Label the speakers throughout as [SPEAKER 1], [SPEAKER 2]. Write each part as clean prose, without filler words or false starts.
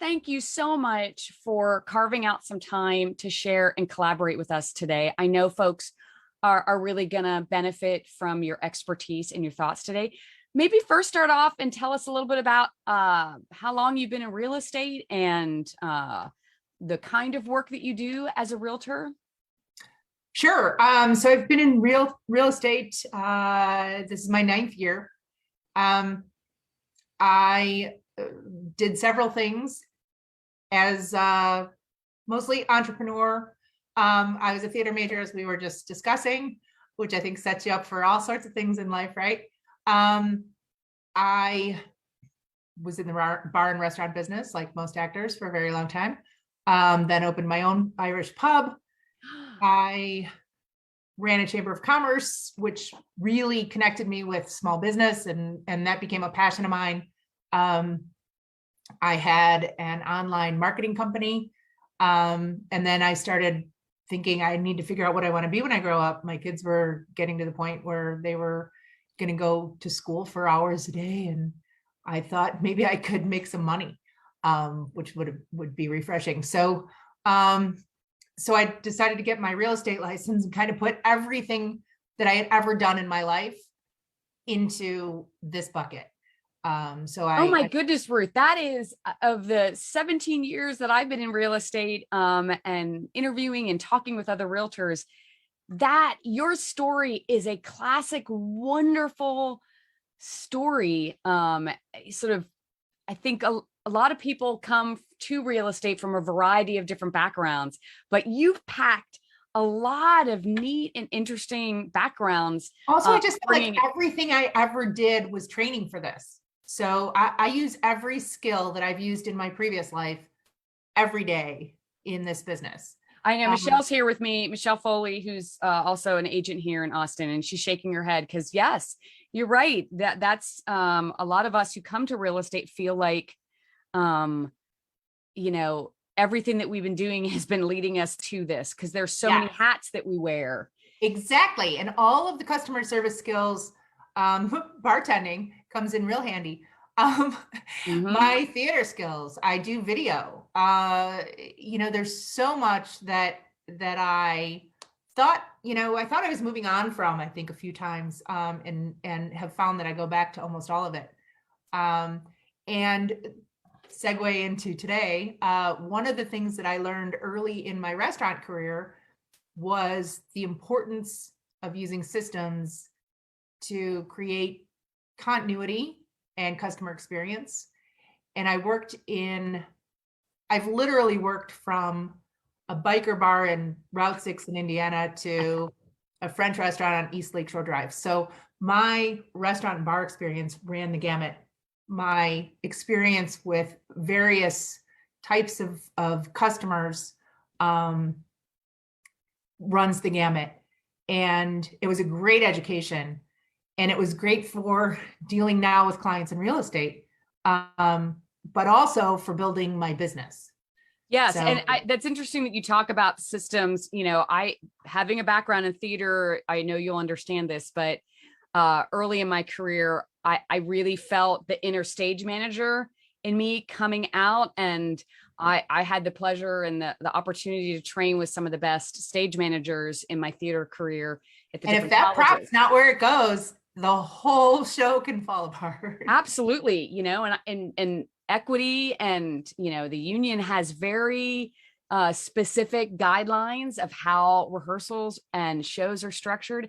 [SPEAKER 1] Thank you so much for carving out some time to share and collaborate with us today. I know folks are really going to benefit from your expertise and your thoughts today. Maybe first start off and tell us a little bit about how long you've been in real estate and the kind of work that you do as a realtor.
[SPEAKER 2] Sure. So I've been in real estate. This is my 9th year. I did several things as mostly entrepreneur. I was a theater major, as we were just discussing, which I think sets you up for all sorts of things in life, right? I was in the bar and restaurant business, like most actors, for a very long time. Then opened my own Irish pub. I ran a chamber of commerce, which really connected me with small business, and that became a passion of mine. I had an online marketing company, and then I started thinking I need to figure out what I want to be when I grow up. My kids were getting to the point where they were going to go to school for hours a day, and I thought maybe I could make some money, which would be refreshing. So I decided to get my real estate license and kind of put everything that I had ever done in my life into this bucket.
[SPEAKER 1] Oh my goodness, Ruth, that is, of the 17 years that I've been in real estate and interviewing and talking with other realtors, that your story is a classic, wonderful story. Sort of, I think a lot of people come to real estate from a variety of different backgrounds, but you've packed a lot of neat and interesting backgrounds.
[SPEAKER 2] Also, I just feel like everything I ever did was training for this. So I use every skill that I've used in my previous life every day in this business.
[SPEAKER 1] I know Michelle's here with me, Michelle Foley, who's also an agent here in Austin, and she's shaking her head because yes, you're right. That's a lot of us who come to real estate feel like, everything that we've been doing has been leading us to this because there's so many hats that we wear.
[SPEAKER 2] Exactly. And all of the customer service skills, bartending comes in real handy. My theater skills, I do video. There's so much that I thought, I thought I was moving on from, I think, a few times, and have found that I go back to almost all of it. And segue into today, one of the things that I learned early in my restaurant career was the importance of using systems to create continuity and customer experience. And I've literally worked from a biker bar in Route 6 in Indiana to a French restaurant on East Lakeshore Drive. So my restaurant and bar experience ran the gamut. My experience with various types of customers runs the gamut. And it was a great education. And it was great for dealing now with clients in real estate, but also for building my business.
[SPEAKER 1] Yes. So, and that's interesting that you talk about systems. I, having a background in theater, I know you'll understand this, but early in my career, I really felt the inner stage manager in me coming out. And I had the pleasure and the opportunity to train with some of the best stage managers in my theater career at the different colleges. And if that prop's
[SPEAKER 2] not where it goes, the whole show can fall apart.
[SPEAKER 1] Absolutely. And equity and, the union has very specific guidelines of how rehearsals and shows are structured.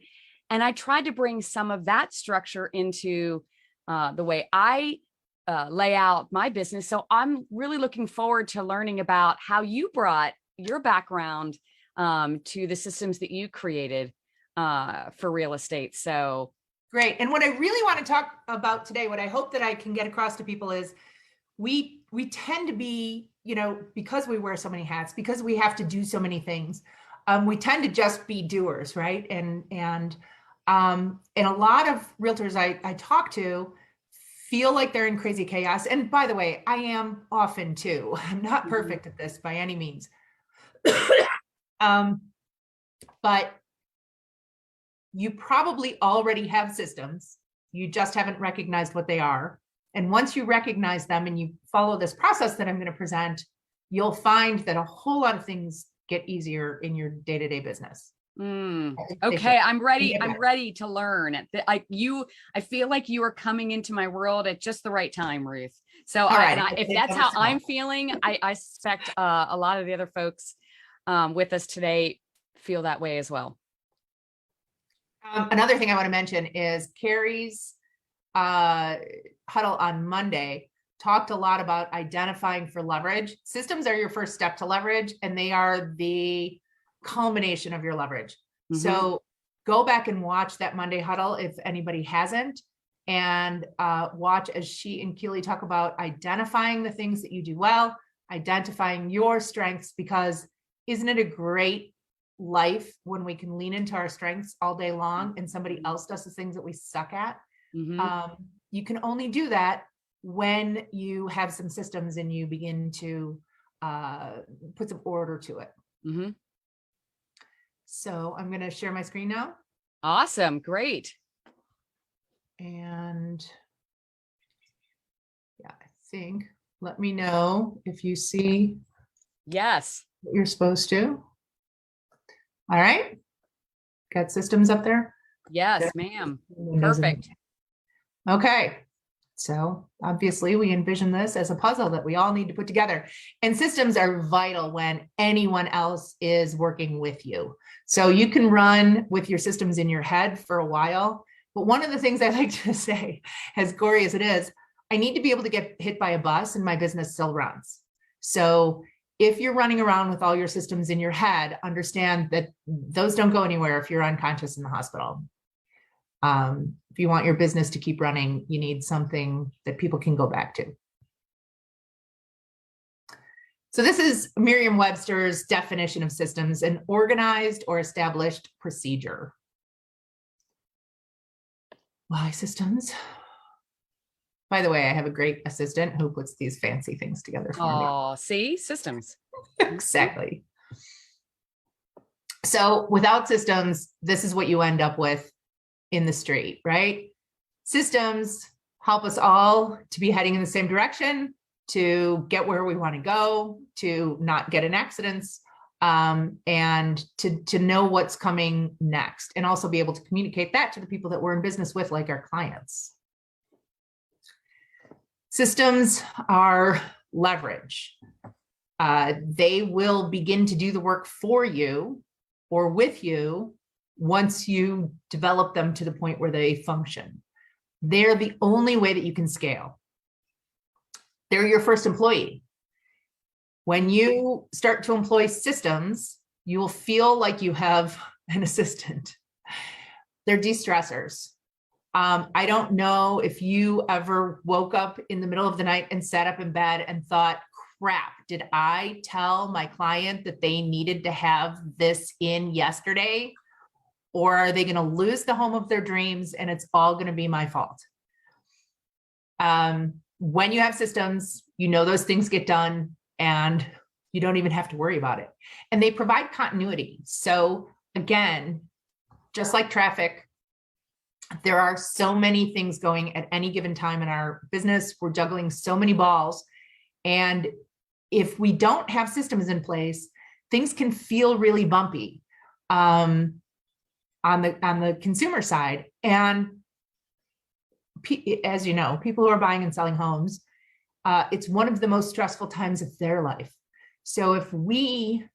[SPEAKER 1] And I tried to bring some of that structure into the way I lay out my business. So I'm really looking forward to learning about how you brought your background to the systems that you created for real estate. So
[SPEAKER 2] great. And what I really want to talk about today, what I hope that I can get across to people is we tend to be, because we wear so many hats, because we have to do so many things, we tend to just be doers, right? And a lot of realtors I talk to feel like they're in crazy chaos. And by the way, I am often too. I'm not perfect at this by any means. But you probably already have systems. You just haven't recognized what they are. And once you recognize them and you follow this process that I'm going to present, you'll find that a whole lot of things get easier in your day-to-day business.
[SPEAKER 1] Okay, I'm ready. I'm ready to learn. I feel like you are coming into my world at just the right time, Ruth. So if that's how I'm feeling, I suspect a lot of the other folks with us today feel that way as well.
[SPEAKER 2] Another thing I want to mention is Carrie's huddle on Monday talked a lot about identifying for leverage. Systems are your first step to leverage, and they are the culmination of your leverage. So go back and watch that Monday huddle if anybody hasn't, and watch as she and Keely talk about identifying the things that you do well, identifying your strengths, because isn't it a great life when we can lean into our strengths all day long and somebody else does the things that we suck at? You can only do that when you have some systems and you begin to put some order to it. So I'm going to share my screen now.
[SPEAKER 1] Awesome. Great.
[SPEAKER 2] And yeah, I think, let me know if you see.
[SPEAKER 1] Yes.
[SPEAKER 2] What you're supposed to. All right. Got systems up there?
[SPEAKER 1] Yes, ma'am. Perfect.
[SPEAKER 2] Okay. So obviously we envision this as a puzzle that we all need to put together, and systems are vital when anyone else is working with you. So you can run with your systems in your head for a while. But one of the things I like to say, as gory as it is, I need to be able to get hit by a bus and my business still runs. So if you're running around with all your systems in your head, understand that those don't go anywhere if you're unconscious in the hospital. If you want your business to keep running, you need something that people can go back to. So this is Merriam-Webster's definition of systems: an organized or established procedure. Why systems? By the way, I have a great assistant who puts these fancy things together for me.
[SPEAKER 1] Oh, see, systems.
[SPEAKER 2] Exactly. So without systems, this is what you end up with in the street, right? Systems help us all to be heading in the same direction, to get where we want to go, to not get in accidents, and to know what's coming next, and also be able to communicate that to the people that we're in business with, like our clients. Systems are leverage. They will begin to do the work for you or with you once you develop them to the point where they function. They're the only way that you can scale. They're your first employee. When you start to employ systems, you will feel like you have an assistant. They're de-stressors. I don't know if you ever woke up in the middle of the night and sat up in bed and thought, crap, did I tell my client that they needed to have this in yesterday? Or are they going to lose the home of their dreams and it's all going to be my fault? When you have systems, you know those things get done and you don't even have to worry about it. And they provide continuity. So again, just like traffic, there are so many things going at any given time in our business. We're juggling so many balls. And if we don't have systems in place, things can feel really bumpy on the consumer side. And as you know, people who are buying and selling homes, it's one of the most stressful times of their life. So if we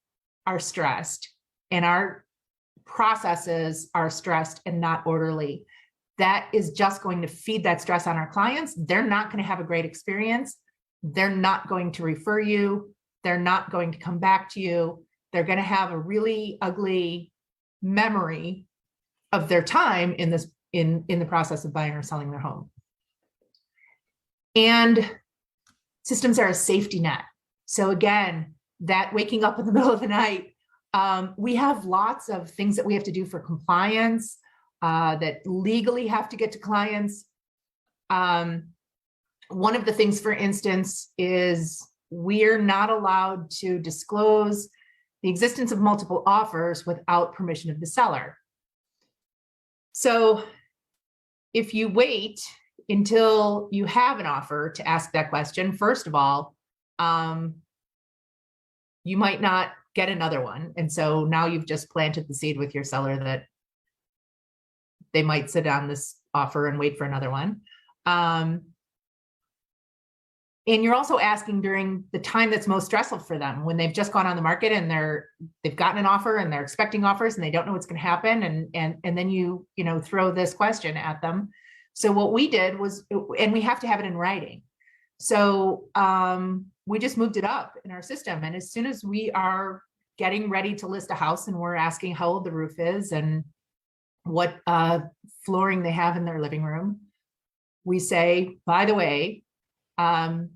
[SPEAKER 2] are stressed and our processes are stressed and not orderly, that is just going to feed that stress on our clients. They're not going to have a great experience. They're not going to refer you. They're not going to come back to you. They're going to have a really ugly memory of their time in this, in the process of buying or selling their home. And systems are a safety net. So again, that waking up in the middle of the night, we have lots of things that we have to do for compliance, that legally have to get to clients. One of the things, for instance, is we're not allowed to disclose the existence of multiple offers without permission of the seller. So if you wait until you have an offer to ask that question, first of all, you might not get another one. And so now you've just planted the seed with your seller that they might sit on this offer and wait for another one. And you're also asking during the time that's most stressful for them, when they've just gone on the market and they've gotten an offer and they're expecting offers and they don't know what's going to happen. And then you throw this question at them. So what we did was, and we have to have it in writing. So we just moved it up in our system. And as soon as we are getting ready to list a house and we're asking how old the roof is and what flooring they have in their living room, we say, by the way, in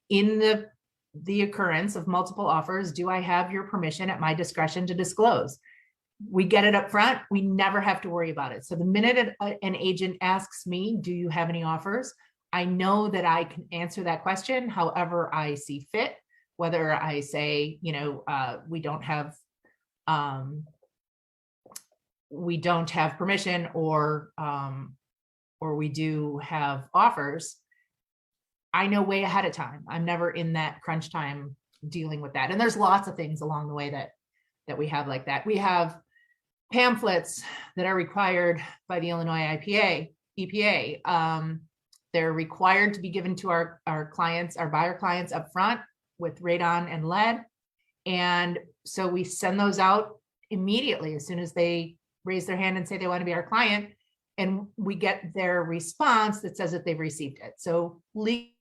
[SPEAKER 2] the occurrence of multiple offers, do I have your permission at my discretion to disclose? We get it up front. We never have to worry about it. So the minute an agent asks me, do you have any offers? I know that I can answer that question however I see fit, whether I say, we don't have permission or we do have offers. I know way ahead of time. I'm never in that crunch time dealing with that. And there's lots of things along the way that we have like that. We have pamphlets that are required by the Illinois EPA. They're required to be given to our clients, our buyer clients up front with radon and lead. And so we send those out immediately as soon as they raise their hand and say they want to be our client. And we get their response that says that they've received it. So legally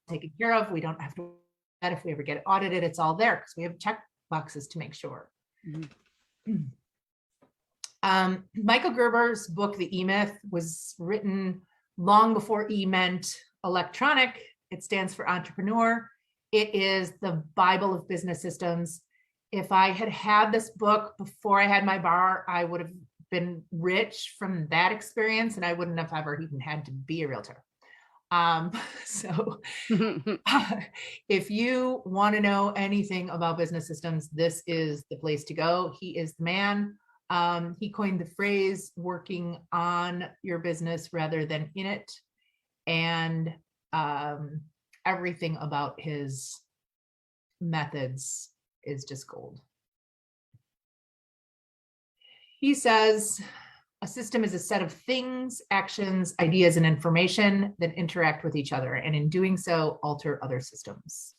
[SPEAKER 2] taken care of. We don't have to, that if we ever get it audited, it's all there because we have check boxes to make sure. Mm-hmm. Michael Gerber's book, The E-Myth, was written long before E meant electronic. It stands for entrepreneur. It is the Bible of business systems. If I had had this book before I had my bar, I would have been rich from that experience, and I wouldn't have ever even had to be a realtor. So if you want to know anything about business systems, this is the place to go. He is the man. He coined the phrase working on your business rather than in it. And everything about his methods is just gold. He says, a system is a set of things, actions, ideas, and information that interact with each other, and in doing so, alter other systems.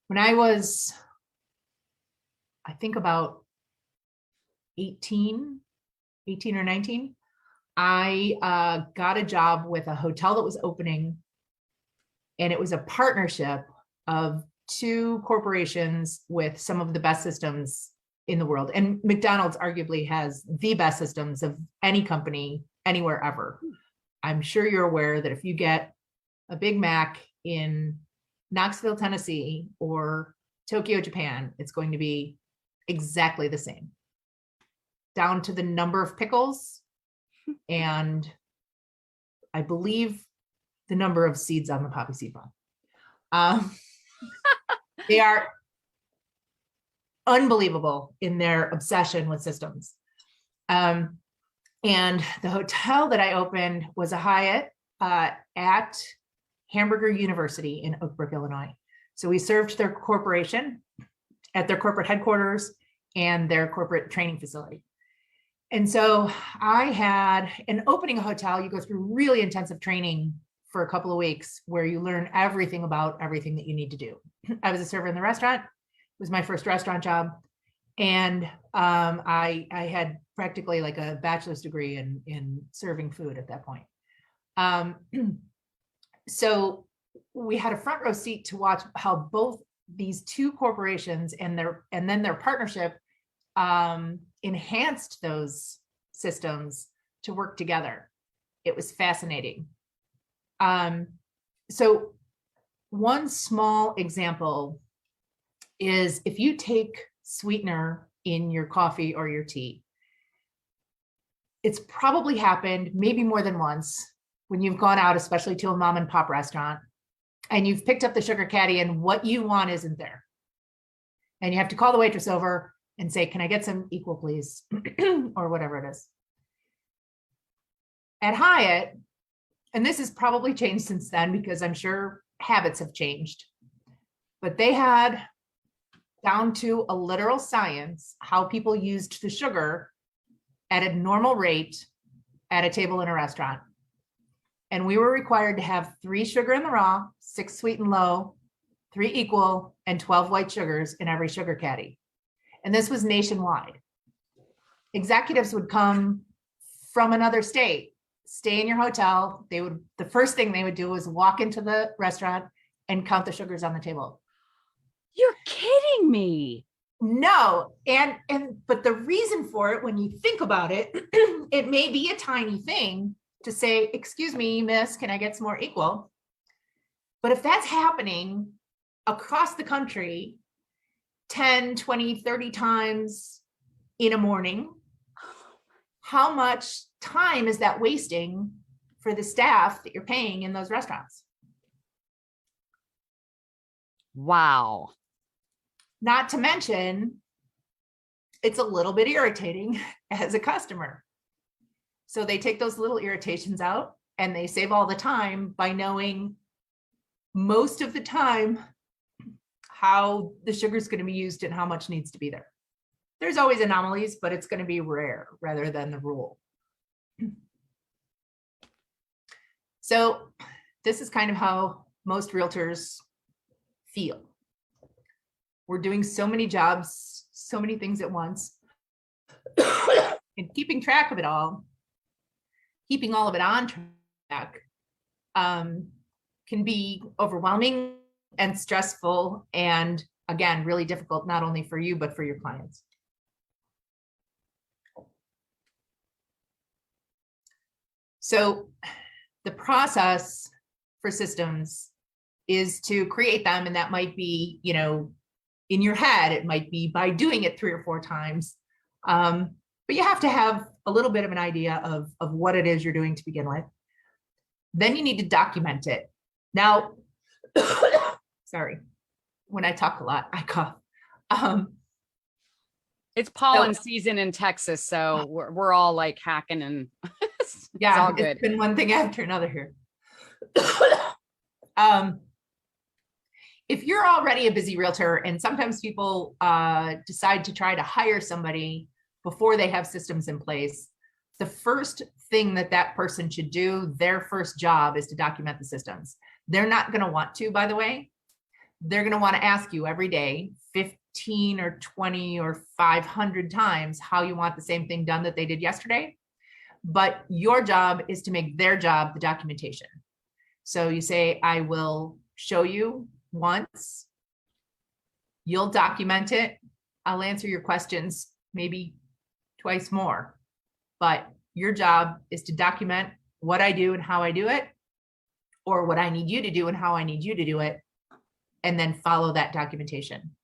[SPEAKER 2] When I was, I think about 18 or 19, I got a job with a hotel that was opening, and it was a partnership of two corporations with some of the best systems in the world. And McDonald's arguably has the best systems of any company anywhere ever. I'm sure you're aware that if you get a Big Mac in Knoxville, Tennessee, or Tokyo, Japan, it's going to be exactly the same, down to the number of pickles and I believe the number of seeds on the poppy seed bomb. They are unbelievable in their obsession with systems. And the hotel that I opened was a Hyatt at Hamburger University in Oak Brook, Illinois. So we served their corporation at their corporate headquarters and their corporate training facility. And so I had, in opening a hotel, you go through really intensive training for a couple of weeks where you learn everything about everything that you need to do. I was a server in the restaurant. It was my first restaurant job. And I had practically like a bachelor's degree in serving food at that point. So we had a front row seat to watch how both these two corporations and then their partnership enhanced those systems to work together. It was fascinating. So one small example is if you take sweetener in your coffee or your tea, it's probably happened maybe more than once when you've gone out, especially to a mom and pop restaurant, and you've picked up the sugar caddy and what you want isn't there. And you have to call the waitress over and say, can I get some equal, please? Or whatever it is. At Hyatt, and this has probably changed since then because I'm sure habits have changed, but they had down to a literal science how people used the sugar at a normal rate at a table in a restaurant. And we were required to have 3 sugar in the raw, 6 sweet and low, 3 equal, and 12 white sugars in every sugar caddy. And this was nationwide. Executives would come from another state, stay in your hotel. The first thing they would do was walk into the restaurant and count the sugars on the table.
[SPEAKER 1] You're kidding me.
[SPEAKER 2] No. But the reason for it, when you think about it, it may be a tiny thing to say, excuse me, miss, can I get some more equal? But if that's happening across the country 10, 20, 30 times in a morning, how much time is that wasting for the staff that you're paying in those restaurants?
[SPEAKER 1] Wow.
[SPEAKER 2] Not to mention, it's a little bit irritating as a customer. So they take those little irritations out and they save all the time by knowing most of the time how the sugar is going to be used and how much needs to be there. There's always anomalies, but it's going to be rare rather than the rule. So this is kind of how most realtors feel. We're doing so many jobs, so many things at once, and keeping track of it all, keeping all of it on track, can be overwhelming and stressful, and again, really difficult, not only for you, but for your clients. So the process for systems is to create them, and that might be, in your head, it might be by doing it 3 or 4 times. But you have to have a little bit of an idea of what it is you're doing to begin with. Then you need to document it. Now, sorry, when I talk a lot, I cough.
[SPEAKER 1] It's pollen season in Texas, so we're all like hacking and it's all good.
[SPEAKER 2] It's been one thing after another here. If you're already a busy realtor, and sometimes people decide to try to hire somebody before they have systems in place, the first thing that person should do, their first job, is to document the systems. They're not going to want to, by the way. They're going to want to ask you every day, 15 or 20 or 500 times, how you want the same thing done that they did yesterday. But your job is to make their job the documentation. So you say, I will show you once, you'll document it, I'll answer your questions maybe twice more, but your job is to document what I do and how I do it, or what I need you to do and how I need you to do it, and then follow that documentation.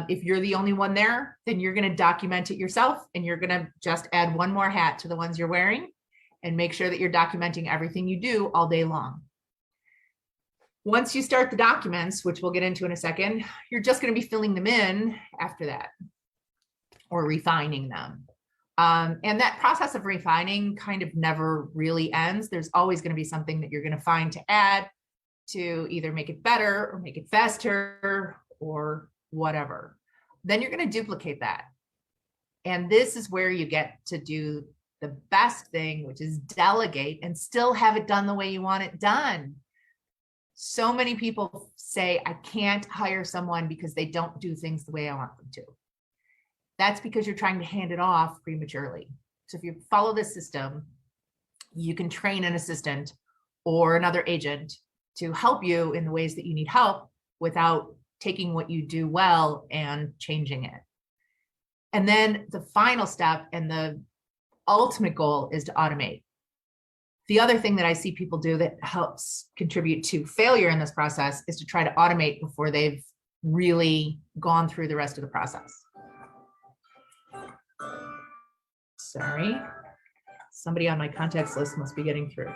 [SPEAKER 2] If you're the only one there, then you're going to document it yourself, and you're going to just add one more hat to the ones you're wearing and make sure that you're documenting everything you do all day long. Once you start the documents, which we'll get into in a second, you're just going to be filling them in after that, or refining them. And that process of refining kind of never really ends. There's always going to be something that you're going to find to add to either make it better or make it faster or whatever. Then you're going to duplicate that. And this is where you get to do the best thing, which is delegate and still have it done the way you want it done. So many people say, I can't hire someone because they don't do things the way I want them to. That's because you're trying to hand it off prematurely. So if you follow this system, you can train an assistant or another agent to help you in the ways that you need help without taking what you do well and changing it. And then the final step and the ultimate goal is to automate. The other thing that I see people do that helps contribute to failure in this process is to try to automate before they've really gone through the rest of the process. Sorry, somebody on my contacts list must be getting through.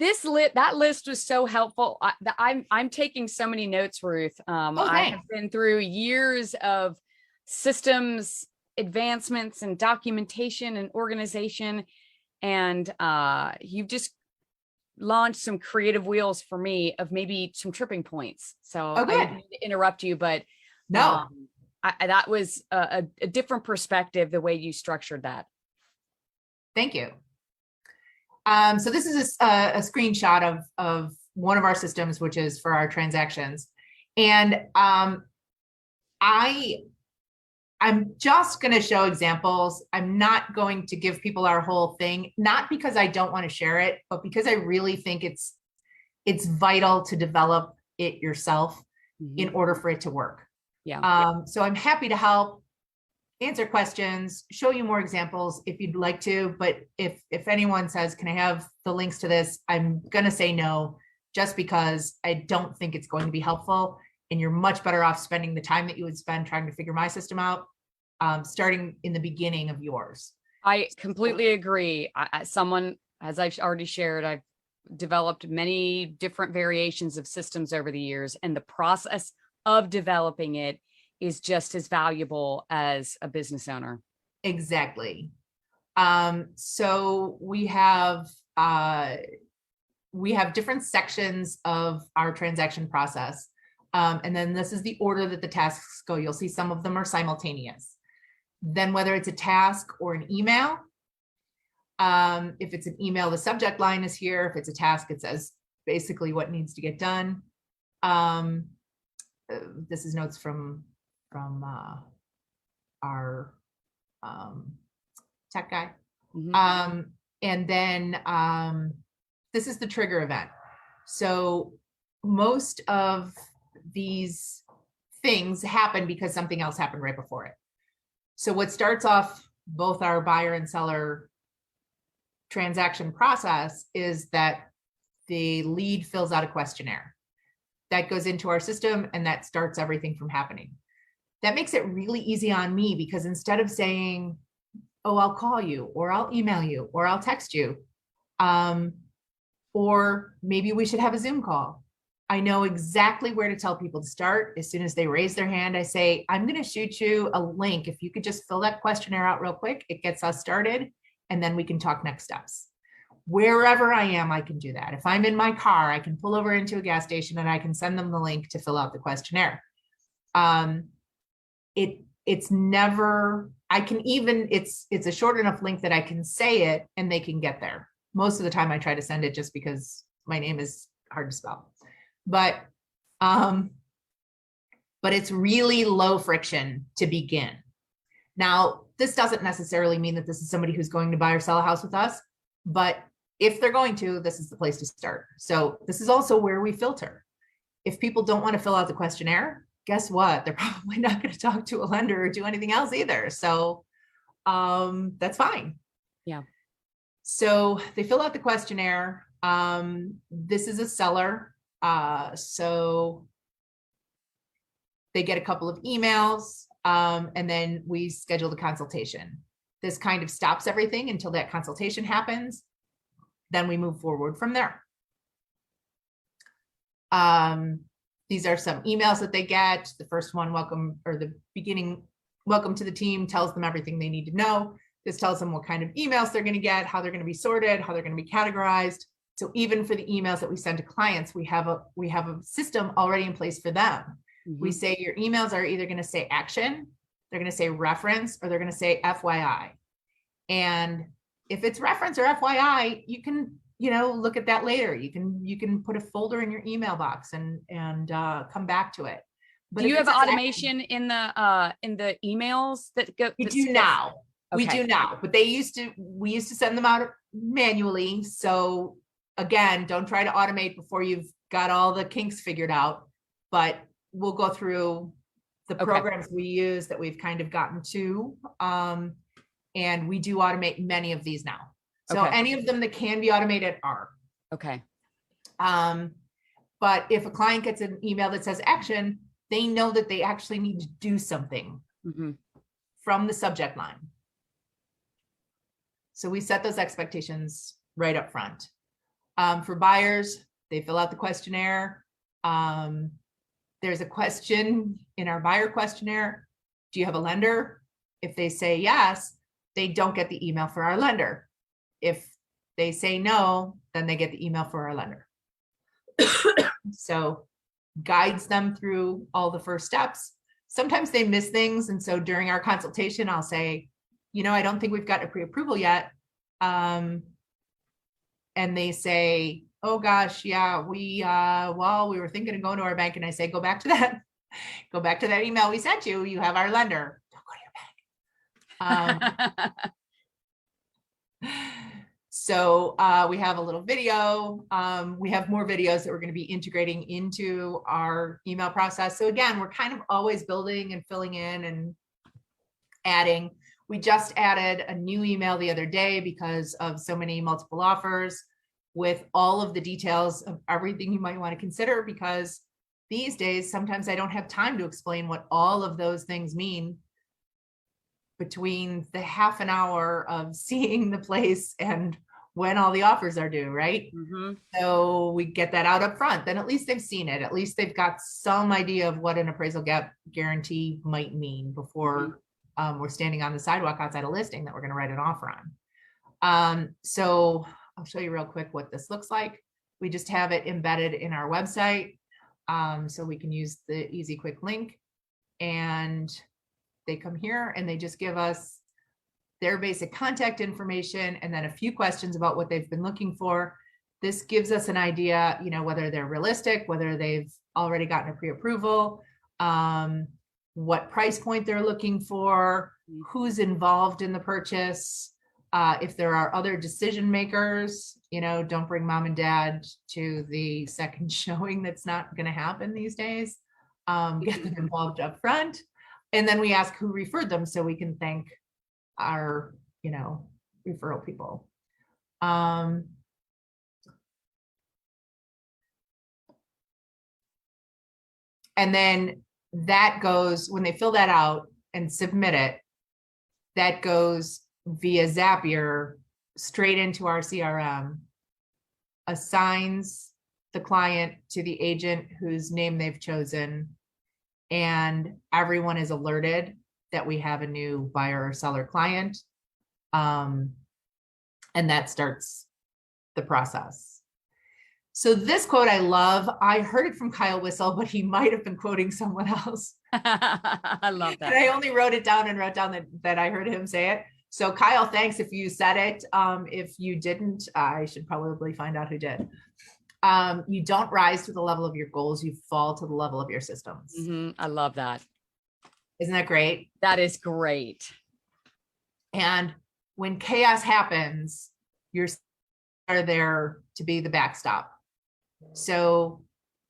[SPEAKER 1] That list was so helpful. I'm taking so many notes, Ruth. I have been through years of systems advancements and documentation and organization, and you've just launched some creative wheels for me of maybe some tripping points. So I didn't mean to interrupt you, but
[SPEAKER 2] no,
[SPEAKER 1] that was a different perspective, the way you structured that.
[SPEAKER 2] Thank you. So this is a screenshot of one of our systems, which is for our transactions. And I'm just going to show examples. I'm not going to give people our whole thing, not because I don't want to share it, but because I really think it's vital to develop it yourself in order for it to work.
[SPEAKER 1] Yeah.
[SPEAKER 2] So I'm happy to help answer questions, show you more examples if you'd like to, but if anyone says, can I have the links to this? I'm going to say no, just because I don't think it's going to be helpful, and you're much better off spending the time that you would spend trying to figure my system out, starting in the beginning of yours.
[SPEAKER 1] I completely agree. Someone, as I've already shared, I've developed many different variations of systems over the years, and the process of developing it is just as valuable as a business owner.
[SPEAKER 2] Exactly. So we have different sections of our transaction process. And then this is the order that the tasks go. You'll see some of them are simultaneous. Then whether it's a task or an email, if it's an email, the subject line is here. If it's a task, it says basically what needs to get done. This is notes from our tech guy. And then this is the trigger event. So most of these things happen because something else happened right before it. So what starts off both our buyer and seller transaction process is that the lead fills out a questionnaire that goes into our system, and that starts everything from happening. That makes it really easy on me, because instead of saying, oh, I'll call you, or I'll email you, or I'll text you, or maybe we should have a Zoom call, I know exactly where to tell people to start. As soon as they raise their hand, I say, I'm going to shoot you a link. If you could just fill that questionnaire out real quick, it gets us started, and then we can talk next steps. Wherever I am, I can do that. If I'm in my car, I can pull over into a gas station and I can send them the link to fill out the questionnaire. It's never, I can even, it's a short enough link that I can say it and they can get there. Most of the time I try to send it just because my name is hard to spell, but it's really low friction to begin. Now, this doesn't necessarily mean that this is somebody who's going to buy or sell a house with us, but if they're going to, this is the place to start. So this is also where we filter. If people don't want to fill out the questionnaire, guess what? They're probably not going to talk to a lender or do anything else either. So that's fine.
[SPEAKER 1] Yeah.
[SPEAKER 2] So they fill out the questionnaire. This is a seller. So they get a couple of emails, and then we schedule the consultation. This kind of stops everything until that consultation happens. Then we move forward from there. These are some emails that they get. The first one, welcome, or the beginning, welcome to the team, tells them everything they need to know. This tells them what kind of emails they're going to get, how they're going to be sorted, how they're going to be categorized. So even for the emails that we send to clients, we have a system already in place for them. We say your emails are either going to say action, they're going to say reference, or they're going to say FYI. And if it's reference or FYI, you can, look at that later. You can put a folder in your email box and come back to it. But
[SPEAKER 1] do you have automation in the emails that go?
[SPEAKER 2] We do now.
[SPEAKER 1] Okay.
[SPEAKER 2] We do now, but we used to send them out manually. So again, don't try to automate before you've got all the kinks figured out, but we'll go through the programs we use that we've kind of gotten to. And we do automate many of these now. So any of them that can be automated are.
[SPEAKER 1] Okay.
[SPEAKER 2] But if a client gets an email that says action, they know that they actually need to do something from the subject line. So we set those expectations right up front. For buyers, they fill out the questionnaire. There's a question in our buyer questionnaire. Do you have a lender? If they say yes, they don't get the email for our lender. If they say no, then they get the email for our lender. So guides them through all the first steps. Sometimes they miss things. And so during our consultation, I'll say, I don't think we've got a pre-approval yet. And they say, oh gosh, yeah, we were thinking of going to our bank. And I say, go back to that email we sent you. You have our lender. Don't go to your bank. So we have a little video. We have more videos that we're going to be integrating into our email process. So again, we're kind of always building and filling in and adding. We just added a new email the other day because of so many multiple offers with all of the details of everything you might want to consider, because these days, sometimes I don't have time to explain what all of those things mean between the half an hour of seeing the place and when all the offers are due, right? Mm-hmm. So we get that out up front. Then at least they've seen it. At least they've got some idea of what an appraisal gap guarantee might mean before we're standing on the sidewalk outside a listing that we're going to write an offer on. So I'll show you real quick what this looks like. We just have it embedded in our website. So we can use the easy quick link, and they come here and they just give us their basic contact information and then a few questions about what they've been looking for. This gives us an idea, whether they're realistic, whether they've already gotten a pre-approval, what price point they're looking for, who's involved in the purchase. If there are other decision makers, don't bring mom and dad to the second showing. That's not going to happen these days. Get them involved up front. And then we ask who referred them so we can thank our, referral people. And then that goes, when they fill that out and submit it, that goes via Zapier straight into our CRM, assigns the client to the agent whose name they've chosen, and everyone is alerted that we have a new buyer or seller client. And that starts the process. So this quote I love. I heard it from Kyle Whistle, but he might have been quoting someone else.
[SPEAKER 1] I love that.
[SPEAKER 2] And I only wrote it down and wrote down that I heard him say it. So Kyle, thanks if you said it. If you didn't, I should probably find out who did. You don't rise to the level of your goals, you fall to the level of your systems.
[SPEAKER 1] Mm-hmm. I love that.
[SPEAKER 2] Isn't that great?
[SPEAKER 1] That is great.
[SPEAKER 2] And when chaos happens, you're there to be the backstop. So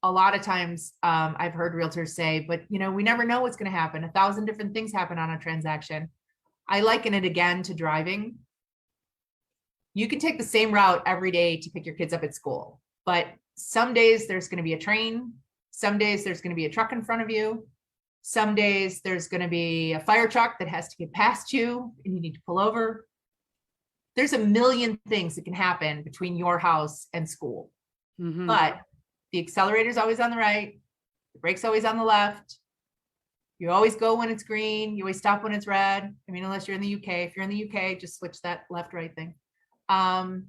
[SPEAKER 2] a lot of times I've heard realtors say, but we never know what's going to happen. 1,000 different things happen on a transaction. I liken it again to driving. You can take the same route every day to pick your kids up at school, but some days there's going to be a train. Some days there's going to be a truck in front of you. Some days there's going to be a fire truck that has to get past you and you need to pull over. There's a million things that can happen between your house and school. Mm-hmm. But the accelerator is always on the right. The brake's always on the left. You always go when it's green. You always stop when it's red. I mean, unless you're in the UK. If you're in the UK, just switch that left-right thing. And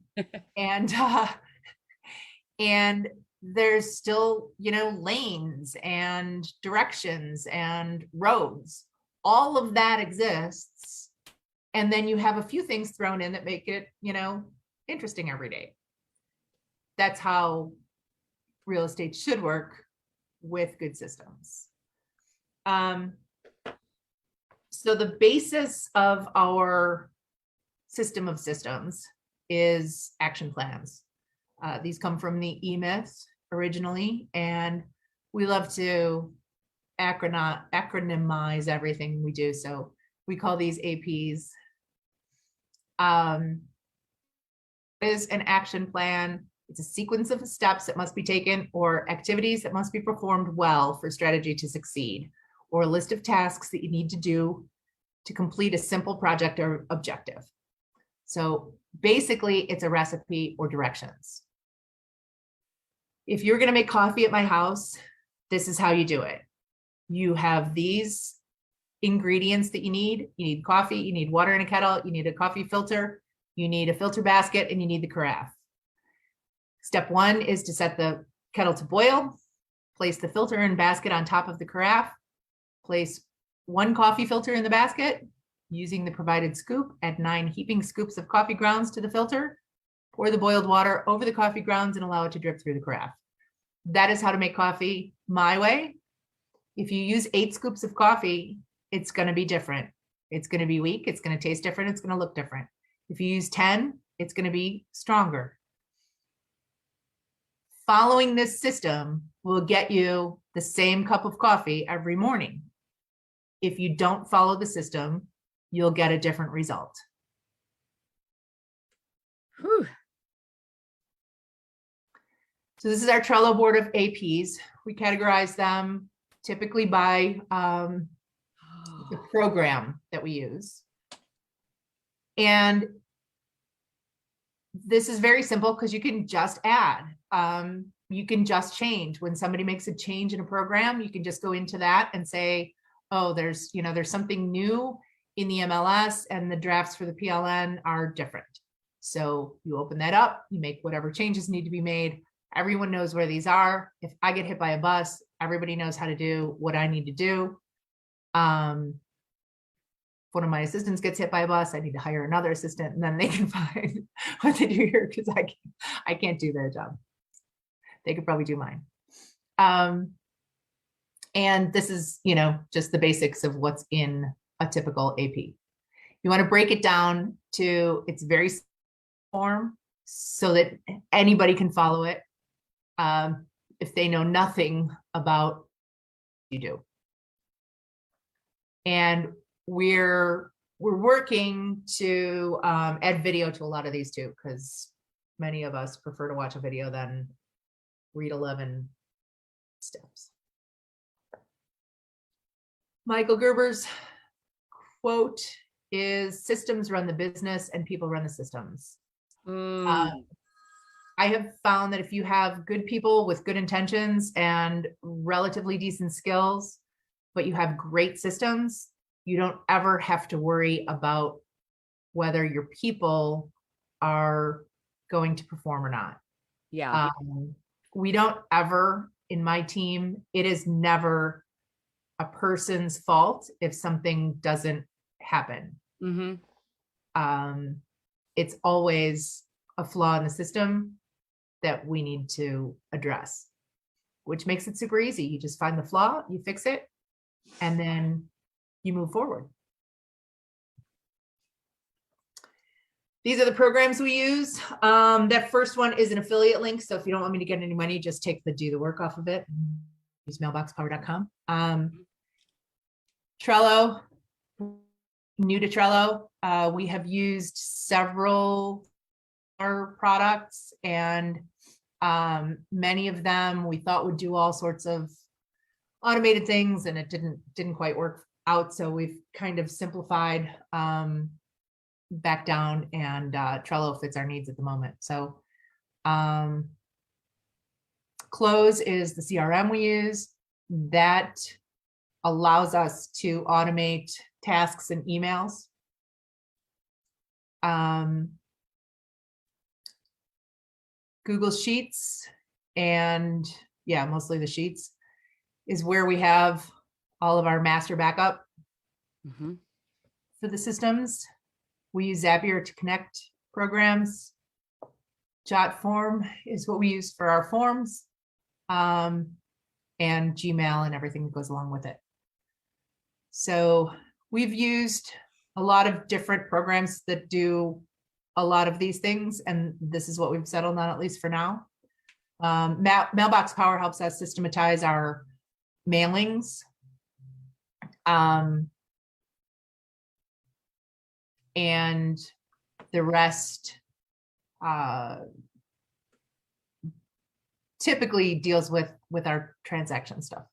[SPEAKER 2] there's still, lanes and directions and roads. All of that exists. And then you have a few things thrown in that make it, interesting every day. That's how real estate should work with good systems. So the basis of our system of systems is action plans. These come from the E-Myth originally, and we love to acronymize everything we do. So we call these APs. Is an action plan. It's a sequence of steps that must be taken or activities that must be performed well for strategy to succeed, or a list of tasks that you need to do to complete a simple project or objective. So basically it's a recipe or directions. if you're going to make coffee at my house, this is how you do it. You have these ingredients that you need. You need coffee, you need water in a kettle, you need a coffee filter, you need a filter basket, and you need the carafe. Step one is to set the kettle to boil, place the filter and basket on top of the carafe, place one coffee filter in the basket, using the provided scoop, add 9 heaping scoops of coffee grounds to the filter, pour the boiled water over the coffee grounds and allow it to drip through the carafe. That is how to make coffee my way. If you use 8 scoops of coffee, it's going to be different. It's going to be weak. It's going to taste different. It's going to look different. If you use 10, it's going to be stronger. Following this system will get you the same cup of coffee every morning. If you don't follow the system, you'll get a different result.
[SPEAKER 1] Whew.
[SPEAKER 2] So this is our Trello board of APs. We categorize them typically by the program that we use. And this is very simple because you can just add. You can just change. When somebody makes a change in a program, you can just go into that and say, oh, there's something new in the MLS and the drafts for the PLN are different. So you open that up, you make whatever changes need to be made. Everyone knows where these are. If I get hit by a bus, everybody knows how to do what I need to do. If one of my assistants gets hit by a bus, I need to hire another assistant, and then they can find what they do here because I can't do their job. They could probably do mine. And this is, just the basics of what's in a typical AP. You want to break it down to its very form so that anybody can follow it. If they know nothing about what you do. And we're working to add video to a lot of these too, because many of us prefer to watch a video than read 11 steps. Michael Gerber's quote is, systems run the business and people run the systems. I have found that if you have good people with good intentions and relatively decent skills, but you have great systems, you don't ever have to worry about whether your people are going to perform or not.
[SPEAKER 1] Yeah.
[SPEAKER 2] We don't ever, in my team, it is never a person's fault if something doesn't happen. It's always a flaw in the system that we need to address, which makes it super easy. You just find the flaw, you fix it, and then you move forward. These are the programs we use. That first one is an affiliate link. So if you don't want me to get any money, just take the do the work off of it. Use mailboxpower.com. Trello, new to Trello. We have used several products, and many of them we thought would do all sorts of automated things, and it didn't quite work out. So we've kind of simplified back down, and Trello fits our needs at the moment. So Close is the CRM we use that allows us to automate tasks and emails. Google Sheets, and mostly the Sheets, is where we have all of our master backup for the systems. We use Zapier to connect programs. JotForm is what we use for our forms, and Gmail and everything that goes along with it. So we've used a lot of different programs that do a lot of these things, and this is what we've settled on, at least for now. Mailbox Power helps us systematize our mailings. And the rest typically deals with our transaction stuff.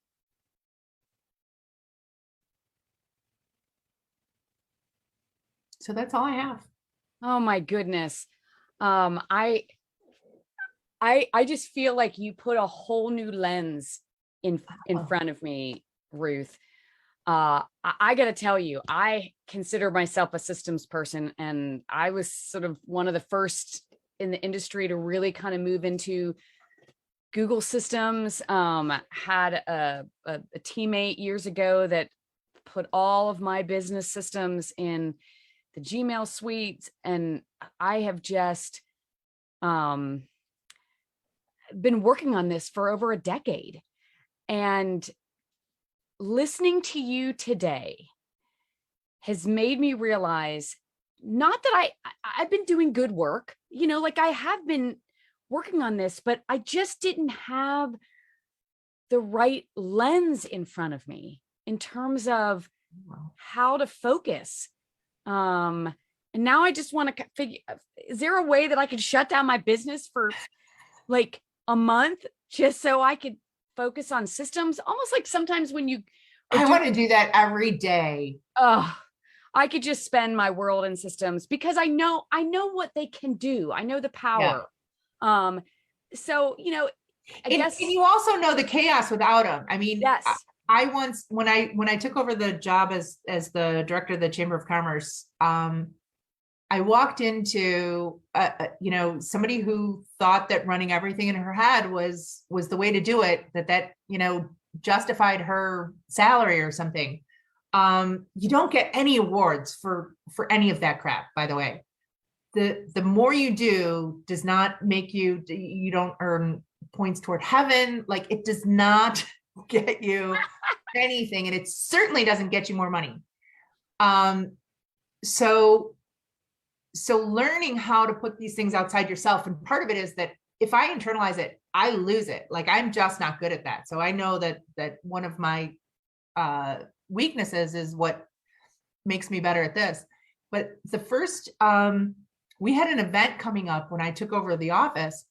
[SPEAKER 2] So that's all I have.
[SPEAKER 1] Oh my goodness. I just feel like you put a whole new lens in
[SPEAKER 2] Oh,
[SPEAKER 1] front of me, Ruth. I got to tell you, I consider myself a systems person, and I was sort of one of the first in the industry to really kind of move into Google systems. Had a teammate years ago that put all of my business systems in the Gmail suite, and I have just been working on this for over a decade. And listening to you today has made me realize, not that I've been doing good work, like I have been working on this, but I just didn't have the right lens in front of me in terms of how to focus. And now I just want to figure, is there a way that I could shut down my business for like a month just so I could focus on systems? Almost like sometimes when you
[SPEAKER 2] I want to do that every day.
[SPEAKER 1] I could just spend my world in systems because I know what they can do. I know the power. Yeah. So, I guess.
[SPEAKER 2] And you also know the chaos without them. I mean,
[SPEAKER 1] yes.
[SPEAKER 2] I once, when I took over the job as the director of the Chamber of Commerce, I walked into, somebody who thought that running everything in her head was the way to do it, that justified her salary or something. You don't get any awards for any of that crap, by the way. The more you do does not make you don't earn points toward heaven. Like, it does not get you anything, and it certainly doesn't get you more money. So learning how to put these things outside yourself, and part of it is that if I internalize it, I lose it. Like, I'm just not good at that. So I know that one of my weaknesses is what makes me better at this. But the first, we had an event coming up when I took over the office,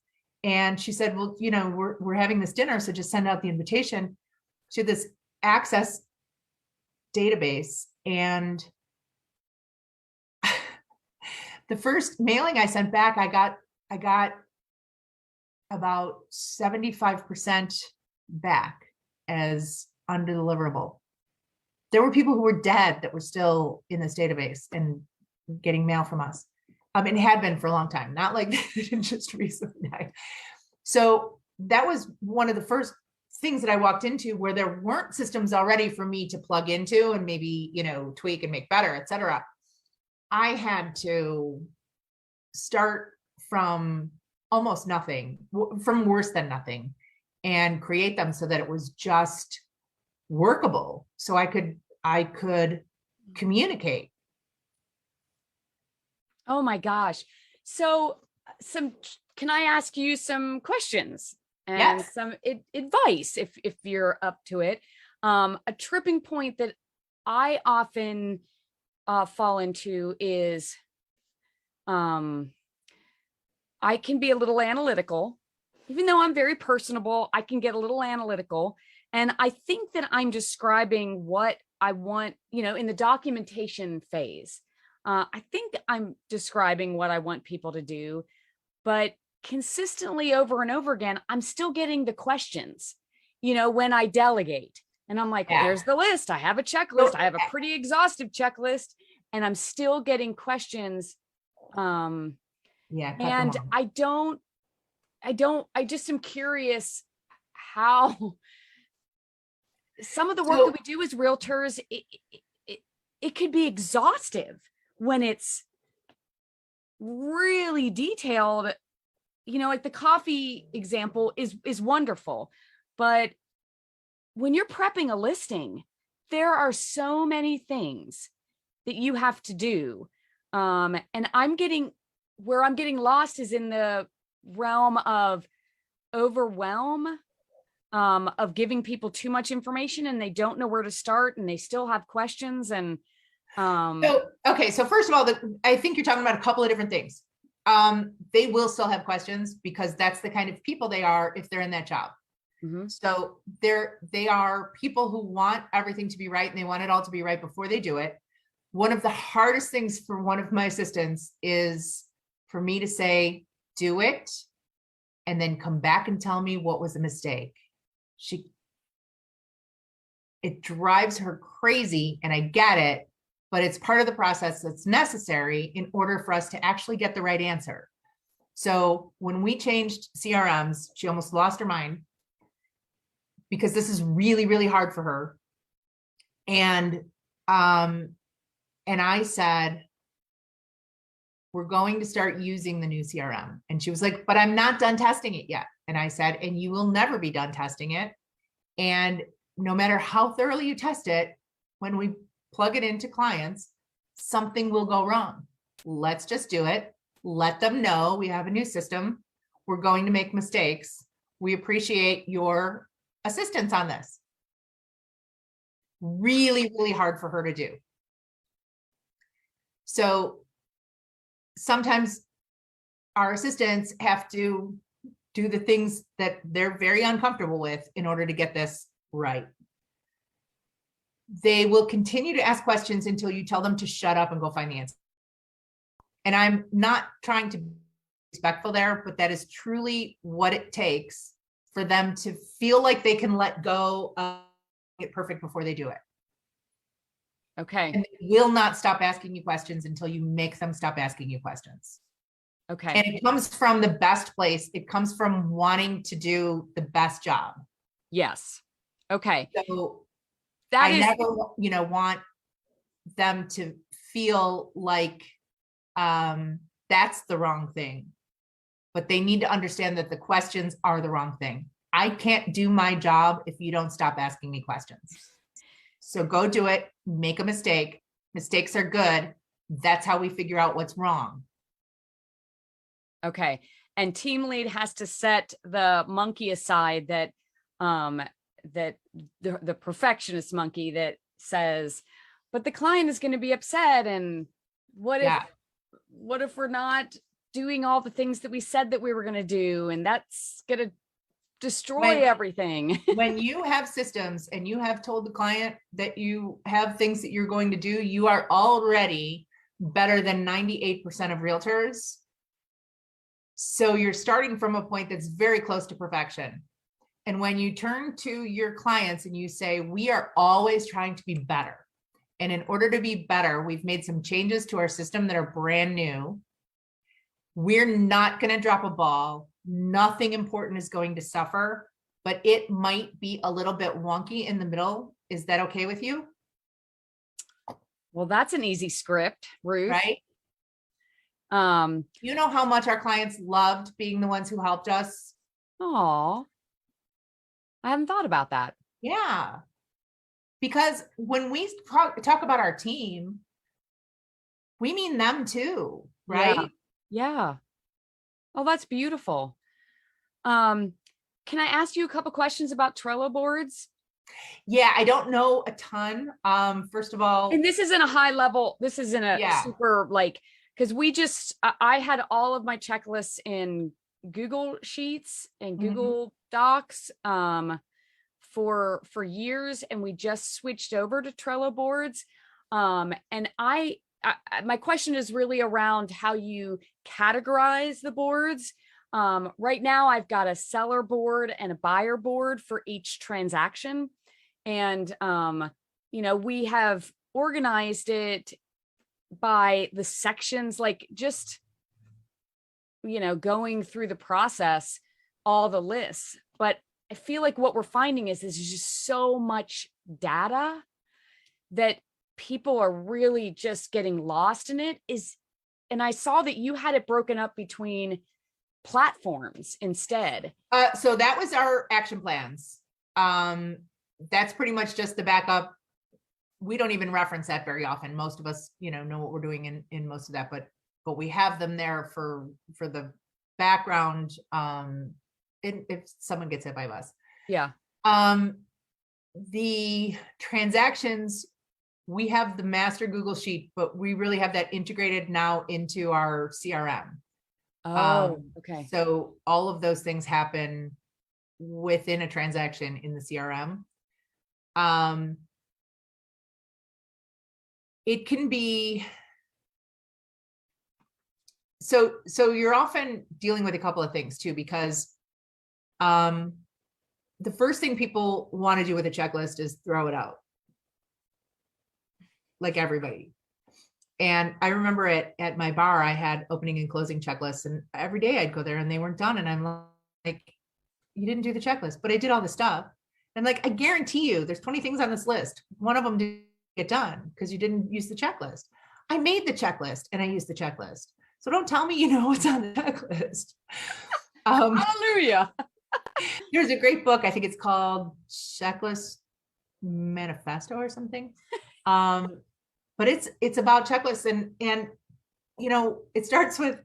[SPEAKER 2] and she said, well, we're having this dinner, so just send out the invitation. She had this Access database, and the first mailing I sent back, I got about 75% back as undeliverable. There were people who were dead that were still in this database and getting mail from us. It had been for a long time, not like just recently. So that was one of the first things that I walked into where there weren't systems already for me to plug into and maybe, tweak and make better, et cetera. I had to start from almost nothing, from worse than nothing, and create them so that it was just workable, so I could communicate.
[SPEAKER 1] Oh my gosh. So can I ask you some questions and
[SPEAKER 2] Yes.
[SPEAKER 1] some advice if you're up to it? A tripping point that I often fall into is I can be a little analytical. Even though I'm very personable, I can get a little analytical. And I think that I'm describing what I want, in the documentation phase. I think I'm describing what I want people to do, but consistently over and over again, I'm still getting the questions, when I delegate. And I'm like, there's the list. I have a checklist. I have a pretty exhaustive checklist, and I'm still getting questions. And I just am curious how some of the work that we do as realtors, it could be exhaustive when it's really detailed. Like the coffee example is wonderful, but when you're prepping a listing, there are so many things that you have to do. And I'm getting lost is in the realm of overwhelm, of giving people too much information and they don't know where to start and they still have questions. And
[SPEAKER 2] so first of all, I think you're talking about a couple of different things. They will still have questions because that's the kind of people they are if they're in that job. Mm-hmm. So they are people who want everything to be right and they want it all to be right before they do it. One of the hardest things for one of my assistants is for me to say, do it and then come back and tell me what was a mistake. It drives her crazy, and I get it, but it's part of the process that's necessary in order for us to actually get the right answer. So when we changed CRMs, she almost lost her mind because this is really, really hard for her. And I said, we're going to start using the new CRM. And she was like, but I'm not done testing it yet. And I said, and you will never be done testing it. And no matter how thoroughly you test it, when we plug it into clients, something will go wrong. Let's just do it. Let them know we have a new system. We're going to make mistakes. We appreciate your assistance on this. Really, really hard for her to do. So sometimes our assistants have to do the things that they're very uncomfortable with in order to get this right. They will continue to ask questions until you tell them to shut up and go find the answer. And I'm not trying to be respectful there, but that is truly what it takes for them to feel like they can let go of it perfect before they do it.
[SPEAKER 1] Okay.
[SPEAKER 2] And they will not stop asking you questions until you make them stop asking you questions.
[SPEAKER 1] Okay.
[SPEAKER 2] And it comes from the best place. It comes from wanting to do the best job.
[SPEAKER 1] Yes. Okay.
[SPEAKER 2] So
[SPEAKER 1] That
[SPEAKER 2] I
[SPEAKER 1] is
[SPEAKER 2] never, want them to feel like that's the wrong thing. But they need to understand that the questions are the wrong thing. I can't do my job if you don't stop asking me questions. So go do it, make a mistake. Mistakes are good. That's how we figure out what's wrong.
[SPEAKER 1] okay. And team lead has to set the monkey aside that that the perfectionist monkey that says, but the client is going to be upset. And what if we're not doing all the things that we said that we were going to do? And that's going to destroy everything.
[SPEAKER 2] When you have systems and you have told the client that you have things that you're going to do, you are already better than 98% of realtors. So you're starting from a point that's very close to perfection. And when you turn to your clients and you say, we are always trying to be better. And in order to be better, we've made some changes to our system that are brand new. We're not going to drop a ball. Nothing important is going to suffer, but it might be a little bit wonky in the middle. Is that okay with you?
[SPEAKER 1] Well, that's an easy script, Ruth.
[SPEAKER 2] Right? You know how much our clients loved being the ones who helped us?
[SPEAKER 1] Oh, I haven't thought about that.
[SPEAKER 2] Yeah. Because when we talk about our team, we mean them too, right?
[SPEAKER 1] Yeah. Oh, that's beautiful. Can I ask you a couple questions about Trello boards?
[SPEAKER 2] Yeah, I don't know a ton. First of all,
[SPEAKER 1] and this isn't a high level, this isn't a super because I had all of my checklists in Google Sheets and Google Docs for years, and we just switched over to Trello boards. And my question is really around how you categorize the boards. Right now I've got a seller board and a buyer board for each transaction. And, we have organized it by the sections, like just, going through the process, all the lists. But I feel like what we're finding is there's just so much data that people are really just getting lost in it. And I saw that you had it broken up between platforms instead.
[SPEAKER 2] So that was our action plans. That's pretty much just the backup. We don't even reference that very often. Most of us, know what we're doing in most of that, but we have them there for the background. If someone gets hit by a bus.
[SPEAKER 1] Yeah.
[SPEAKER 2] The transactions, we have the master Google Sheet, but we really have that integrated now into our CRM.
[SPEAKER 1] Oh, okay.
[SPEAKER 2] So all of those things happen within a transaction in the CRM. It can be, so you're often dealing with a couple of things too, because the first thing people want to do with a checklist is throw it out. Like everybody. And I remember at my bar, I had opening and closing checklists, and every day I'd go there and they weren't done. And I'm like, you didn't do the checklist, but I did all the stuff. And like, I guarantee you there's 20 things on this list. One of them didn't get done because you didn't use the checklist. I made the checklist and I used the checklist. So don't tell me you know what's on the checklist.
[SPEAKER 1] Hallelujah.
[SPEAKER 2] There's a great book. I think it's called Checklist Manifesto or something. But it's about checklists and you know, it starts with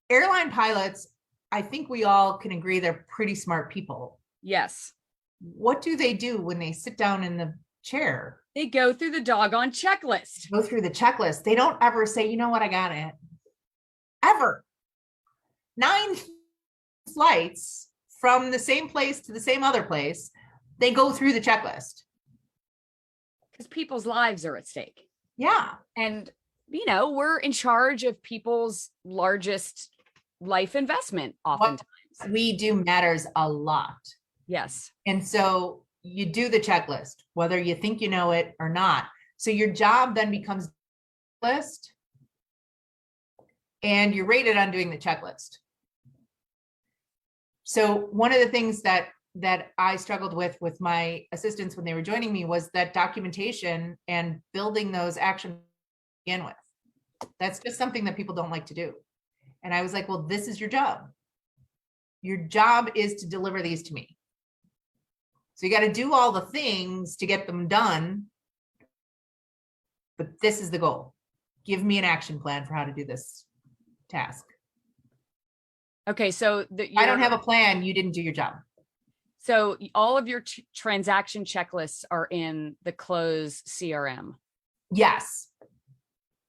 [SPEAKER 2] airline pilots. I think we all can agree they're pretty smart people.
[SPEAKER 1] Yes.
[SPEAKER 2] What do they do when they sit down in the chair?
[SPEAKER 1] They go through the doggone checklist.
[SPEAKER 2] Go through the checklist. They don't ever say, you know what, I got it. Ever. 9 flights from the same place to the same other place, they go through the checklist.
[SPEAKER 1] Because people's lives are at stake.
[SPEAKER 2] Yeah.
[SPEAKER 1] And, you know, we're in charge of people's largest life investment oftentimes.
[SPEAKER 2] What we do matters a lot.
[SPEAKER 1] Yes.
[SPEAKER 2] And so you do the checklist, whether you think you know it or not. So your job then becomes list, and you're rated on doing the checklist. So one of the things that I struggled with my assistants when they were joining me was that documentation and building those actions to begin with. That's just something that people don't like to do. And I was like, well, this is your job. Your job is to deliver these to me. So you got to do all the things to get them done. But this is the goal. Give me an action plan for how to do this task.
[SPEAKER 1] Okay, so
[SPEAKER 2] I don't have a plan. You didn't do your job.
[SPEAKER 1] So all of your transaction checklists are in the Close CRM.
[SPEAKER 2] Yes.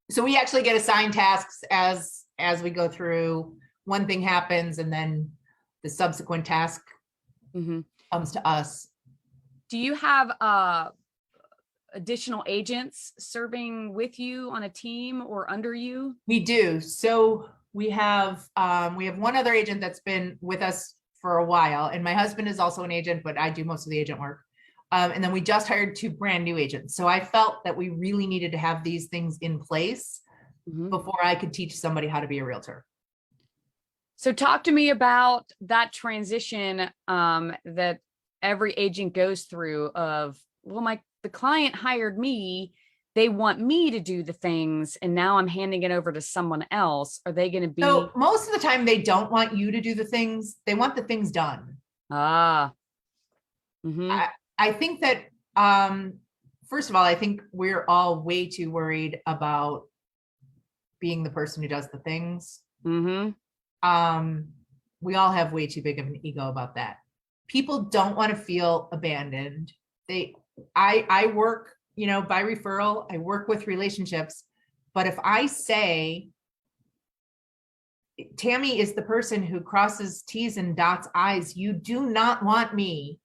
[SPEAKER 2] So we actually get assigned tasks as we go through. One thing happens and then the subsequent task comes to us.
[SPEAKER 1] Do you have additional agents serving with you on a team or under you?
[SPEAKER 2] We do. So we have one other agent that's been with us for a while, and my husband is also an agent, but I do most of the agent work. And then we just hired 2 brand new agents. So I felt that we really needed to have these things in place before I could teach somebody how to be a realtor.
[SPEAKER 1] So talk to me about that transition that every agent goes through of, well, the client hired me, they want me to do the things, and now I'm handing it over to someone else. Are they going to be?
[SPEAKER 2] So most of the time they don't want you to do the things. They want the things done. I think that, first of all, I think we're all way too worried about being the person who does the things. We all have way too big of an ego about that. People don't want to feel abandoned. I work, you know, by referral, I work with relationships, but if I say Tammy is the person who crosses T's and dots I's, you do not want me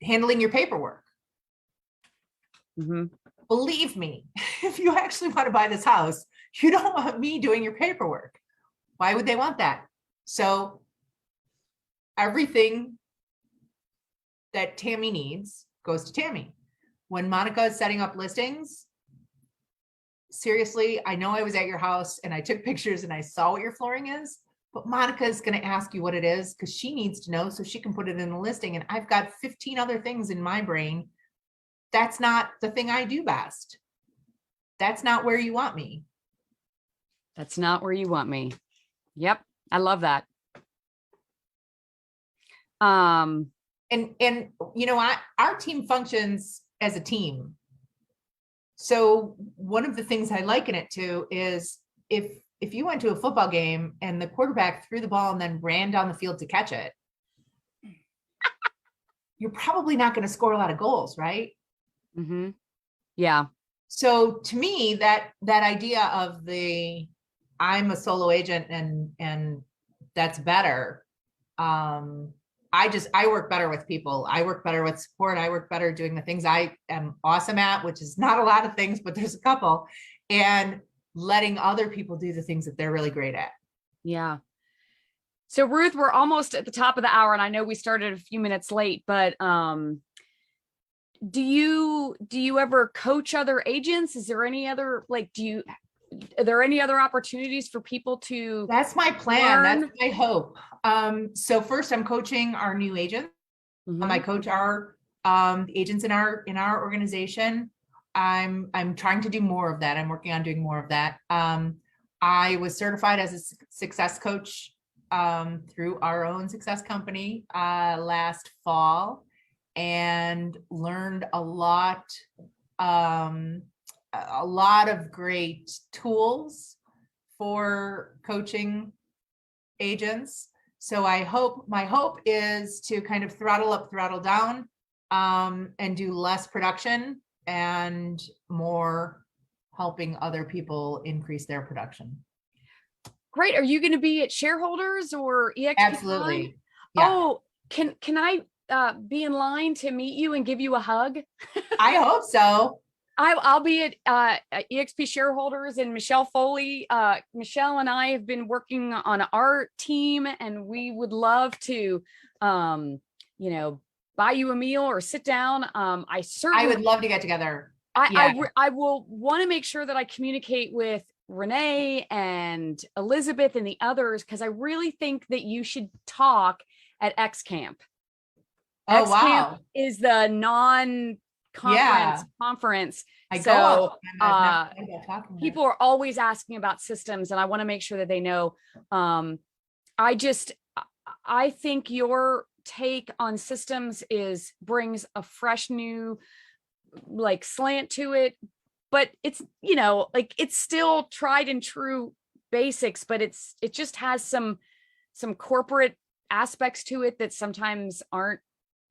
[SPEAKER 2] handling your paperwork. Believe me, if you actually want to buy this house, you don't want me doing your paperwork. Why would they want that? So everything that Tammy needs goes to Tammy. When Monica is setting up listings, seriously, I know I was at your house and I took pictures and I saw what your flooring is, but Monica is going to ask you what it is because she needs to know so she can put it in the listing. And I've got 15 other things in my brain. That's not the thing I do best. That's not where you want me.
[SPEAKER 1] That's not where you want me. Yep. I love that.
[SPEAKER 2] And you know, our team functions as a team. So one of the things I liken it to is if you went to a football game and the quarterback threw the ball and then ran down the field to catch it, you're probably not going to score a lot of goals, right?
[SPEAKER 1] Yeah. So
[SPEAKER 2] to me, that idea of I'm a solo agent and that's better. I work better with people. I work better with support. I work better doing the things I am awesome at, which is not a lot of things, but there's a couple, and letting other people do the things that they're really great at.
[SPEAKER 1] Yeah. So Ruth, we're almost at the top of the hour, and I know we started a few minutes late, but do you ever coach other agents? Is there any other, like, are there any other opportunities for people to?
[SPEAKER 2] That's my plan.
[SPEAKER 1] learn?
[SPEAKER 2] That's my hope. So first I'm coaching our new agents. I coach our agents in our organization. I'm trying to do more of that. I'm working on doing more of that. I was certified as a success coach through our own success company last fall, and learned a lot of great tools for coaching agents. So my hope is to kind of throttle up, throttle down, and do less production and more helping other people increase their production.
[SPEAKER 1] Great. Are you going to be at Shareholders or EXP?
[SPEAKER 2] Absolutely.
[SPEAKER 1] Yeah. Oh, can I be in line to meet you and give you a hug?
[SPEAKER 2] I hope so.
[SPEAKER 1] I'll be at EXP Shareholders, and Michelle Foley. Michelle and I have been working on our team, and we would love to, buy you a meal or sit down. I
[SPEAKER 2] would love to get together.
[SPEAKER 1] I will want to make sure that I communicate with Renee and Elizabeth and the others, because I really think that you should talk at X Camp.
[SPEAKER 2] Oh, wow.
[SPEAKER 1] Is the conference. So people are always asking about systems, and I want to make sure that they know. I think your take on systems brings a fresh new slant to it, but it's it's still tried and true basics, but it just has some corporate aspects to it that sometimes aren't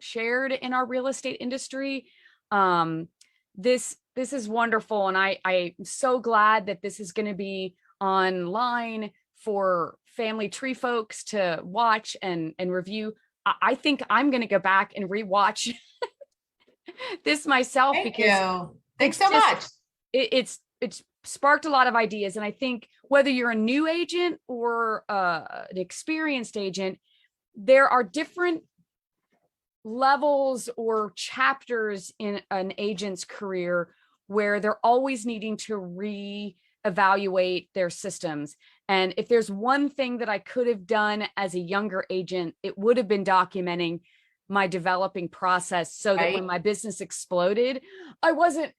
[SPEAKER 1] shared in our real estate industry. This is wonderful, and I'm so glad that this is going to be online for family tree folks to watch and review. I think I'm going to go back and rewatch this myself.
[SPEAKER 2] Thanks so much.
[SPEAKER 1] It's sparked a lot of ideas, and I think whether you're a new agent or an experienced agent, there are different levels or chapters in an agent's career where they're always needing to reevaluate their systems. And if there's one thing that I could have done as a younger agent, it would have been documenting my developing process, so that when my business exploded, I wasn't,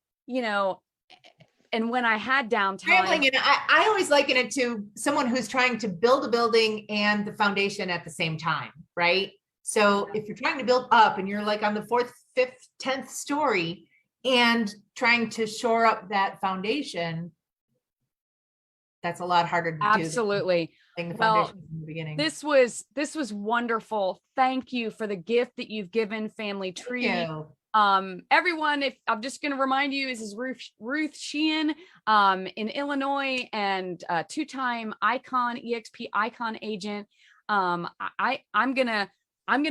[SPEAKER 1] and when I had downtime.
[SPEAKER 2] And I always liken it to someone who's trying to build a building and the foundation at the same time, right? So if you're trying to build up and you're like on the 4th, 5th, 10th story and trying to shore up that foundation, that's a lot harder to do.
[SPEAKER 1] Absolutely.
[SPEAKER 2] The foundation in the beginning.
[SPEAKER 1] This was wonderful. Thank you for the gift that you've given Family Tree. Everyone, if I'm just going to remind you, this is Ruth Sheahan in Illinois, and two-time EXP icon agent. I'm gonna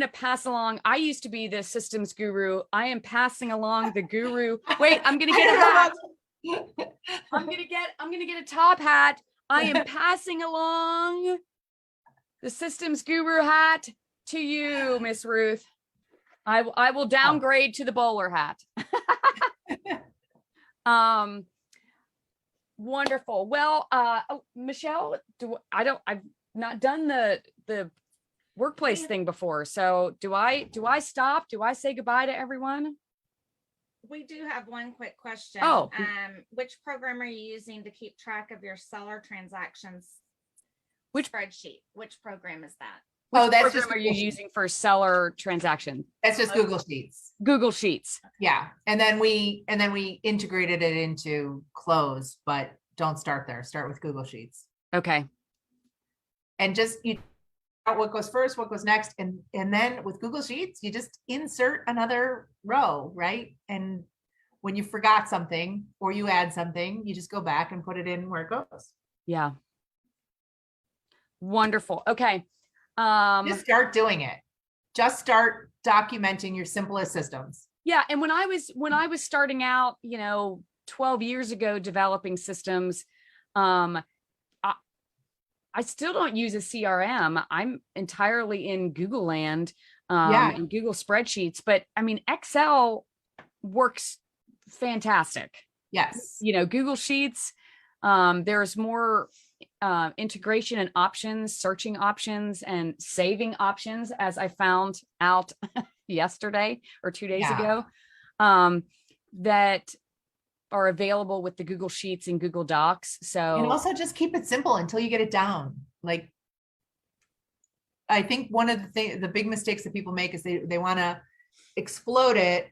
[SPEAKER 1] pass along. I used to be the systems guru. I am passing along the guru. Wait, I'm gonna get a hat. I'm gonna get a top hat. I am passing along the systems guru hat to you, Miss Ruth. I will downgrade to the bowler hat. Wonderful. Well, Michelle, I've not done the workplace thing before. So do I stop? Do I say goodbye to everyone?
[SPEAKER 3] We do have one quick question.
[SPEAKER 1] Oh,
[SPEAKER 3] which program are you using to keep track of your seller transactions?
[SPEAKER 1] Which
[SPEAKER 3] spreadsheet? Which program is that?
[SPEAKER 1] Which program are you using for seller transaction?
[SPEAKER 2] That's just Google Sheets.
[SPEAKER 1] Google Sheets.
[SPEAKER 2] Yeah. And then we integrated it into Close, but don't start there. Start with Google Sheets.
[SPEAKER 1] Okay.
[SPEAKER 2] And just what goes first, what goes next. And then with Google Sheets, you just insert another row, right? And when you forgot something or you add something, you just go back and put it in where it goes.
[SPEAKER 1] Yeah. Wonderful. Okay.
[SPEAKER 2] Just start doing it. Just start documenting your simplest systems.
[SPEAKER 1] Yeah. And when I was starting out, 12 years ago, developing systems, I still don't use a CRM. I'm entirely in Google land,
[SPEAKER 2] Yeah.
[SPEAKER 1] and Google spreadsheets, but I mean, Excel works fantastic.
[SPEAKER 2] Yes.
[SPEAKER 1] You know, Google Sheets, there's more integration and options, searching options and saving options, as I found out yesterday or 2 days ago, that are available with the Google Sheets and Google Docs. So,
[SPEAKER 2] And also just keep it simple until you get it down. Like, I think one of the big mistakes that people make is they want to explode it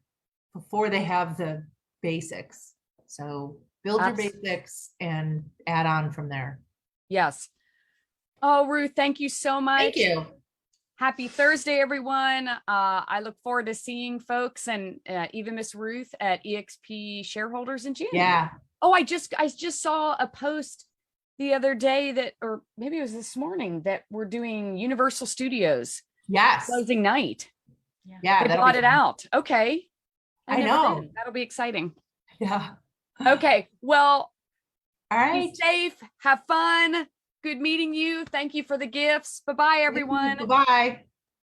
[SPEAKER 2] before they have the basics. So build your basics and add on from there.
[SPEAKER 1] yes. Oh, Ruth, thank you so much.
[SPEAKER 2] Thank you.
[SPEAKER 1] Happy Thursday, everyone. I look forward to seeing folks and even Miss Ruth at EXP shareholders in June.
[SPEAKER 2] Yeah.
[SPEAKER 1] Oh, I just saw a post the other day that, or maybe it was this morning, that we're doing Universal Studios.
[SPEAKER 2] Yes.
[SPEAKER 1] Closing night.
[SPEAKER 2] Yeah.
[SPEAKER 1] They bought it out. Okay.
[SPEAKER 2] I know.
[SPEAKER 1] That'll be exciting.
[SPEAKER 2] Yeah.
[SPEAKER 1] Okay. Well,
[SPEAKER 2] all right.
[SPEAKER 1] Be safe. Have fun. Good meeting you. Thank you for the gifts. Bye-bye, everyone.
[SPEAKER 2] Bye-bye.